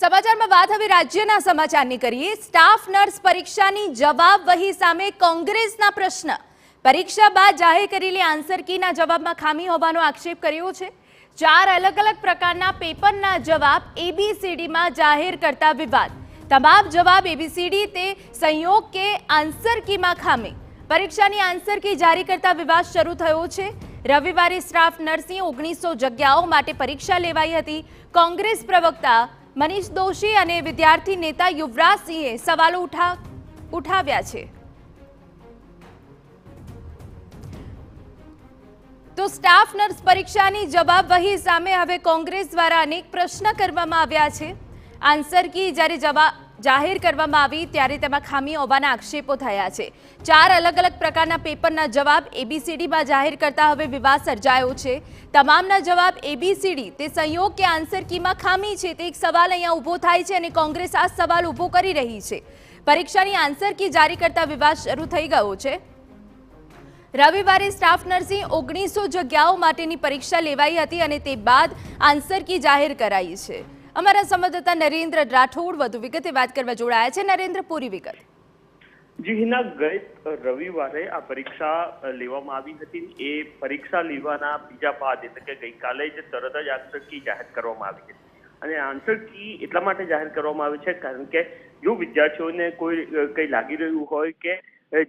સમાચારમાં વાત હવે રાજ્યના સમાચારની કરીએ। સ્ટાફ નર્સ પરીક્ષાની જવાબવહી સામે કોંગ્રેસના પ્રશ્ન। પરીક્ષા બાદ જાહેર કરેલી આન્સર કીના જવાબમાં ખામી હોવાનો આક્ષેપ કર્યો છે। 4 અલગ અલગ પ્રકારના પેપરના જવાબ એબીસીડીમાં જાહેર કરતા વિવાદ। તમામ જવાબ એબીસીડી તે સંયોગ કે આન્સર કીમાં ખામી। પરીક્ષાની આન્સર કી જારી કરતા વિવાદ શરૂ થયો છે। રવિવારે સ્ટાફ નર્સની 1900 જગ્યાઓ માટે પરીક્ષા લેવાઈ હતી। કોંગ્રેસ પ્રવક્તા મનીષ દોશી અને વિદ્યાર્થી નેતા યુવરાજસિંહે સવાલો ઉઠાવ્યા છે। તો સ્ટાફ નર્સ પરીક્ષાની જવાબવહી સામે હવે કોંગ્રેસ દ્વારા અનેક પ્રશ્ન કરવામાં આવ્યા છે। આન્સર કી જ્યારે જાહેર કરવામાં આવી ત્યારે તેમાં ખામી હોવાના આક્ષેપો થયા છે। 4 અલગ અલગ પ્રકારના પેપરના જવાબ એબીસીડીમાં જાહેર કરતા હવે વિવાદ સર્જાયો છે। તમામના જવાબ એબીસીડી તે સંયોગ કે આન્સર કીમાં ખામી છે તે એક સવાલ અહીંયા ઊભો થાય છે અને કોંગ્રેસ આ સવાલ ઊભો કરી રહી છે। પરીક્ષાની આન્સર કી જારી કરતા વિવાદ શરૂ થઈ ગયો છે। રવિવારે સ્ટાફ નર્સની 1900 જગ્યાઓ માટેની પરીક્ષા લેવાઈ હતી અને તે બાદ આન્સર કી જાહેર કરાઈ છે। અમારા સંવાદદાતા નરેન્દ્ર રાઠોડ વધુ વિગતે વાત કરવા જોડાયા છે। નરેન્દ્ર, પૂરી વિગત। જી હિના, ગત રવિવારે આ પરીક્ષા લેવામાં આવી હતી। એ પરીક્ષા લેવાના બીજા બાદ એટલે કે ગઈકાલે જ તરત જ આન્સર કી જાહેર કરવામાં આવી હતી અને આન્સર કી એટલા માટે જાહેર કરવામાં આવી છે કારણ કે જો વિદ્યાર્થીઓને કંઈ લાગી રહ્યું હોય કે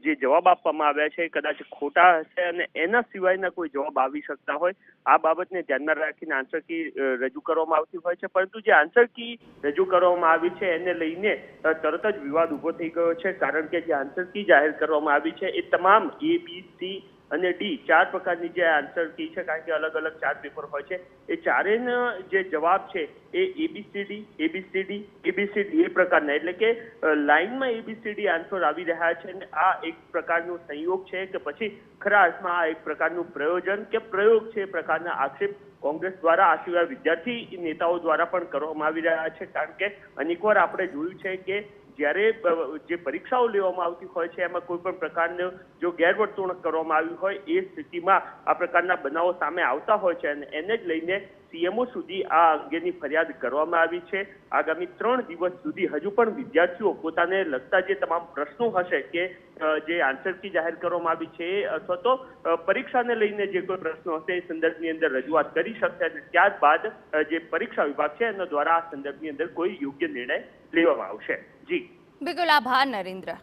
જે જવાબ આપવામાં આવ્યા છે કદાચ ખોટા હશે અને એના સિવાયના કોઈ જવાબ આવી શકતા હોય, આ બાબતને ધ્યાનમાં રાખીને આન્સર કી રજૂ કરવામાં આવતી હોય છે। પરંતુ જે આન્સર કી રજૂ કરવામાં આવી છે એને લઈને તરત જ વિવાદ ઊભો થઈ ગયો છે કારણ કે જે આન્સર કી જાહેર કરવામાં આવી છે એ તમામ એ, બી, સી અને ડી 4 પ્રકારની જે આન્સર કી છે કારણ કે અલગ અલગ 4 પેપર હોય છે એ ચારેયના જે જવાબ છે એ એબીસીડી એ પ્રકારના એટલે કે લાઇનમાં એબીસીડી આન્સર આવી રહ્યા છે અને આ એક પ્રકારનો સંયોગ છે કે પછી ખરા અર્થમાં આ એક પ્રકારનું પ્રયોજન કે પ્રયોગ છે પ્રકારના આક્ષેપ કોંગ્રેસ દ્વારા આ સિવાય વિદ્યાર્થી નેતાઓ દ્વારા પણ કરવામાં આવી રહ્યા છે કારણ કે અનેકવાર આપણે જોયું છે કે જ્યારે જે પરીક્ષાઓ લેવામાં આવતી હોય છે એમાં કોઈ પણ પ્રકારનું જો ગેરવર્તણૂક કરવામાં આવી હોય એ સ્થિતિમાં આ પ્રકારના બનાવો સામે આવતા હોય છે અને એને જ લઈને સીએમઓ સુધી આ અંગેની ફરિયાદ કરવામાં આવી છે। આગામી 3 દિવસ સુધી હજુ પણ વિદ્યાર્થીઓ પોતાને લગતા જે તમામ પ્રશ્નો હશે કે જે આન્સર કી જાહેર કરવામાં આવી છે અથવા તો પરીક્ષાને લઈને જે કોઈ પ્રશ્નો હશે એ સંદર્ભની અંદર રજૂઆત કરી શકશે અને ત્યારબાદ જે પરીક્ષા વિભાગ છે એના દ્વારા આ સંદર્ભની અંદર કોઈ યોગ્ય નિર્ણય લેવામાં આવશે। જી બિલકુલ, આભાર નરેન્દ્ર।